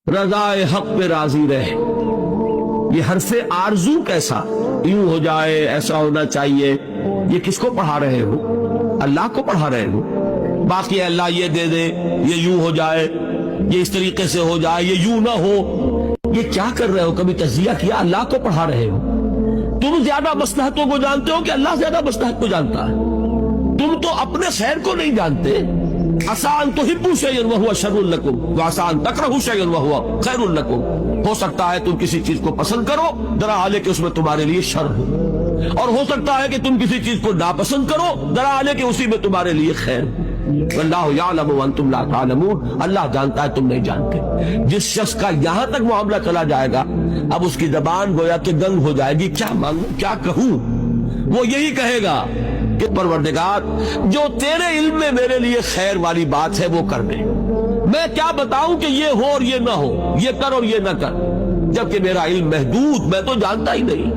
رضائے حق پہ راضی رہے. یہ حرف آرزو کیسا؟ یوں ہو جائے، ایسا ہونا چاہیے. یہ کس کو پڑھا رہے ہو؟ اللہ کو پڑھا رہے ہو. باقی اللہ یہ دے دے، یہ یوں ہو جائے، یہ اس طریقے سے ہو جائے، یہ یوں نہ ہو. یہ کیا کر رہے ہو؟ کبھی تجزیہ کیا؟ اللہ کو پڑھا رہے ہو. تم زیادہ مصلحتوں کو جانتے ہو کہ اللہ زیادہ مصلحت کو جانتا ہے؟ تم تو اپنے خیر کو نہیں جانتے. آسان تو حبو شیئا وہو شر لکم وآسان تکرہوا شیئا وہو خیر لکم. ہو سکتا ہے تم کسی چیز کو پسند کرو درا حالے کہ اس میں تمہارے لیے شر ہو، اور ہو سکتا ہے کہ تم کسی چیز کو ناپسند کرو درا حالے کہ اسی میں تمہارے لیے خیر ہو. واللہ یعلم وانتم لا تعلمون. اللہ جانتا ہے تم نہیں جانتے. جس شخص کا یہاں تک معاملہ چلا جائے گا، اب اس کی زبان گویا کہ گنگ ہو جائے گی. کیا مانگوں، کیا کہوں؟ وہ یہی کہے گا کہ پروردگار جو تیرے علم میں میرے لیے خیر والی بات ہے وہ کر دے. میں کیا بتاؤں کہ یہ ہو اور یہ نہ ہو، یہ کر اور یہ نہ کر، جبکہ میرا علم محدود، میں تو جانتا ہی نہیں.